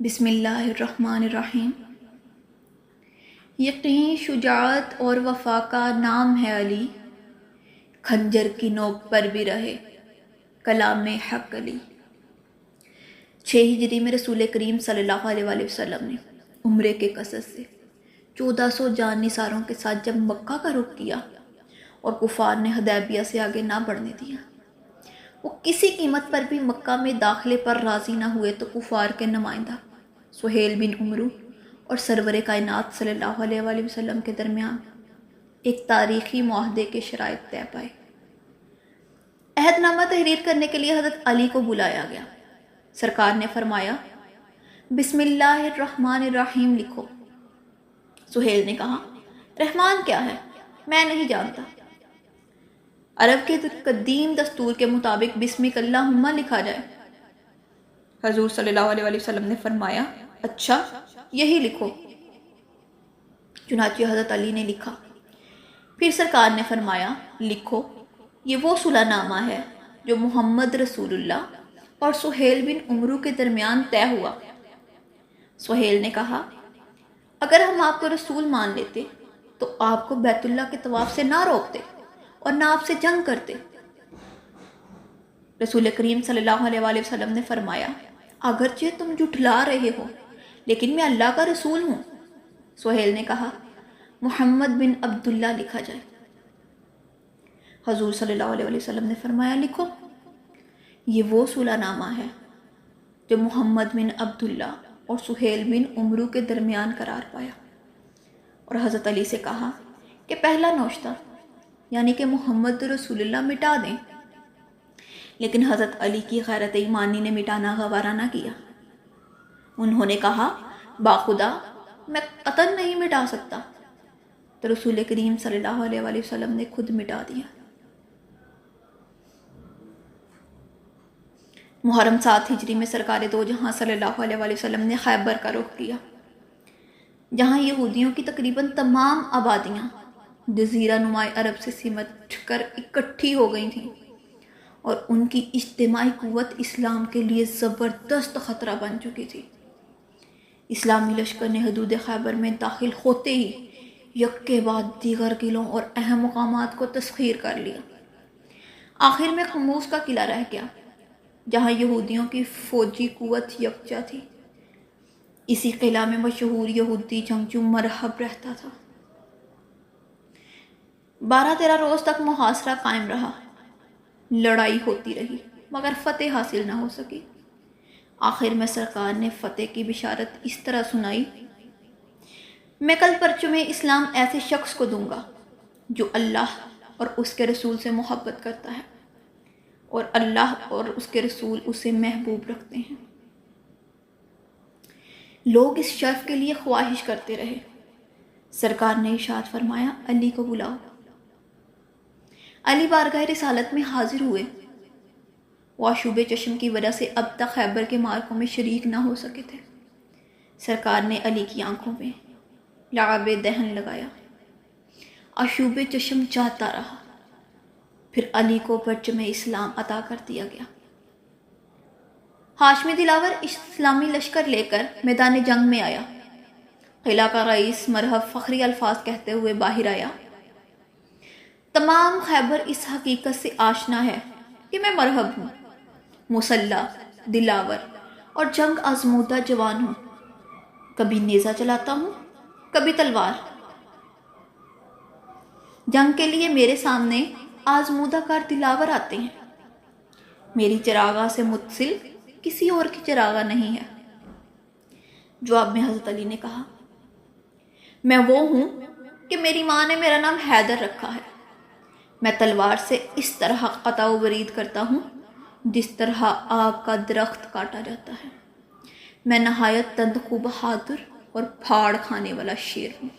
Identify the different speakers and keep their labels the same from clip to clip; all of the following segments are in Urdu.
Speaker 1: بسم اللہ الرحمن الرحیم۔ یقین، شجاعت اور وفا کا نام ہے علی، خنجر کی نوک پر بھی رہے کلام حق علی۔ 6 ہجری میں رسول کریم صلی اللہ علیہ وآلہ وسلم نے عمرے کے قصد سے 1400 جان نثاروں کے ساتھ جب مکہ کا رخ کیا اور کفار نے حدیبیہ سے آگے نہ بڑھنے دیا، وہ کسی قیمت پر بھی مکہ میں داخلے پر راضی نہ ہوئے تو کفار کے نمائندہ سہیل بن عمرو اور سرور کائنات صلی اللہ علیہ وآلہ وسلم کے درمیان ایک تاریخی معاہدے کے شرائط طے پائے۔ عہد نامہ تحریر کرنے کے لیے حضرت علی کو بلایا گیا۔ سرکار نے فرمایا، بسم اللہ الرحمن الرحیم لکھو۔ سہیل نے کہا، رحمان کیا ہے؟ میں نہیں جانتا۔ عرب کے قدیم دستور کے مطابق بسمک اللہم لکھا جائے۔ حضور صلی اللہ علیہ وآلہ وسلم نے فرمایا، اچھا یہی لکھو۔ چنانچہ حضرت علی نے لکھا۔ پھر سرکار نے فرمایا، لکھو، یہ وہ صلح نامہ ہے جو محمد رسول اللہ اور سہیل بن عمرو کے درمیان طے ہوا۔ سہیل نے کہا، اگر ہم آپ کو رسول مان لیتے تو آپ کو بیت اللہ کے طواف سے نہ روکتے اور نہ آپ سے جنگ کرتے۔ رسول کریم صلی اللہ علیہ وآلہ وسلم نے فرمایا، اگرچہ تم جھٹلا رہے ہو لیکن میں اللہ کا رسول ہوں۔ سہیل نے کہا، محمد بن عبداللہ لکھا جائے۔ حضور صلی اللہ علیہ وسلم نے فرمایا، لکھو، یہ وہ صلح نامہ ہے جو محمد بن عبداللہ اور سہیل بن عمرو کے درمیان قرار پایا۔ اور حضرت علی سے کہا کہ پہلا نوشتہ یعنی کہ محمد رسول اللہ مٹا دیں، لیکن حضرت علی کی غیرت ایمانی نے مٹانا گوارا نہ کیا۔ انہوں نے کہا، باخدا میں قطعاً نہیں مٹا سکتا۔ تو رسول کریم صلی اللہ علیہ وآلہ وسلم نے خود مٹا دیا۔ محرم 7 ہجری میں سرکار دو جہاں صلی اللہ علیہ وآلہ وسلم نے خیبر کا رخ کیا، جہاں یہودیوں کی تقریباً تمام آبادیاں جزیرہ نماء عرب سے سمٹ کر اکٹھی ہو گئی تھیں، اور ان کی اجتماعی قوت اسلام کے لیے زبردست خطرہ بن چکی تھی۔ اسلامی لشکر نے حدود خیبر میں داخل ہوتے ہی یک کے بعد دیگر قلعوں اور اہم مقامات کو تسخیر کر لیا۔ آخر میں خموس کا قلعہ رہ گیا، جہاں یہودیوں کی فوجی قوت یکجا تھی۔ اسی قلعہ میں مشہور یہودی جنگجو مرحب رہتا تھا۔ 12-13 روز تک محاصرہ قائم رہا، لڑائی ہوتی رہی مگر فتح حاصل نہ ہو سکی۔ آخر میں سرکار نے فتح کی بشارت اس طرح سنائی، میں کل پرچم اسلام ایسے شخص کو دوں گا جو اللہ اور اس کے رسول سے محبت کرتا ہے اور اللہ اور اس کے رسول اسے محبوب رکھتے ہیں۔ لوگ اس شرف کے لیے خواہش کرتے رہے۔ سرکار نے ارشاد فرمایا، علی کو بلاؤ۔ علی بارگاہ رسالت میں حاضر ہوئے۔ وہ آشوب چشم کی وجہ سے اب تک خیبر کے معرکوں میں شریک نہ ہو سکے تھے۔ سرکار نے علی کی آنکھوں میں لعاب دہن لگایا، آشوب چشم جاتا رہا، پھر علی کو پرچم اسلام عطا کر دیا گیا۔ ہاشمی دلاور اسلامی لشکر لے کر میدان جنگ میں آیا۔ قلعہ کا رئیس مرحب فخری الفاظ کہتے ہوئے باہر آیا، تمام خیبر اس حقیقت سے آشنا ہے کہ میں مرحب ہوں، مسلح، دلاور اور جنگ آزمودہ جوان ہوں۔ کبھی نیزہ چلاتا ہوں، کبھی تلوار۔ جنگ کے لیے میرے سامنے آزمودہ کار دلاور آتے ہیں۔ میری چراغاں سے متصل کسی اور کی چراغاں نہیں ہے۔ جواب میں حضرت علی نے کہا، میں وہ ہوں کہ میری ماں نے میرا نام حیدر رکھا ہے۔ میں تلوار سے اس طرح قطع و برید کرتا ہوں جس طرح آگ کا درخت کاٹا جاتا ہے۔ میں نہایت تندخو بہادر اور پھاڑ کھانے والا شیر ہوں۔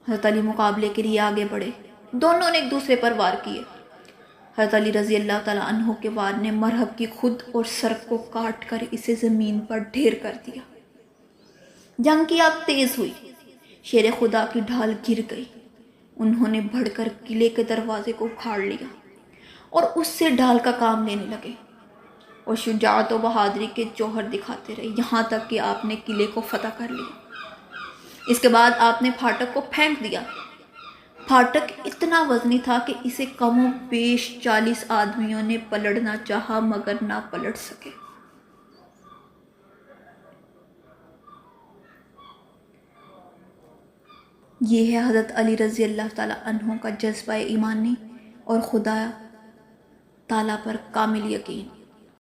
Speaker 1: حضرت علی مقابلے کے لیے آگے بڑھے، دونوں نے ایک دوسرے پر وار کیے۔ حضرت علی رضی اللہ تعالیٰ عنہ کے وار نے مرحب کی خود اور سر کو کاٹ کر اسے زمین پر ڈھیر کر دیا۔ جنگ کی آگ تیز ہوئی، شیر خدا کی ڈھال گر گئی۔ انہوں نے بڑھ کر قلعے کے دروازے کو اکھاڑ لیا اور اس سے ڈھال کا کام لینے لگے، اور شجاعت و بہادری کے جوہر دکھاتے رہے، یہاں تک کہ آپ نے قلعے کو فتح کر لیا۔ اس کے بعد آپ نے پھاٹک کو پھینک دیا۔ پھاٹک اتنا وزنی تھا کہ اسے کم و بیش 40 آدمیوں نے پلٹنا چاہا مگر نہ پلٹ سکے۔ یہ ہے حضرت علی رضی اللہ تعالیٰ عنہ کا جذبہ ایمانی اور خدا تعالیٰ پر کامل یقین۔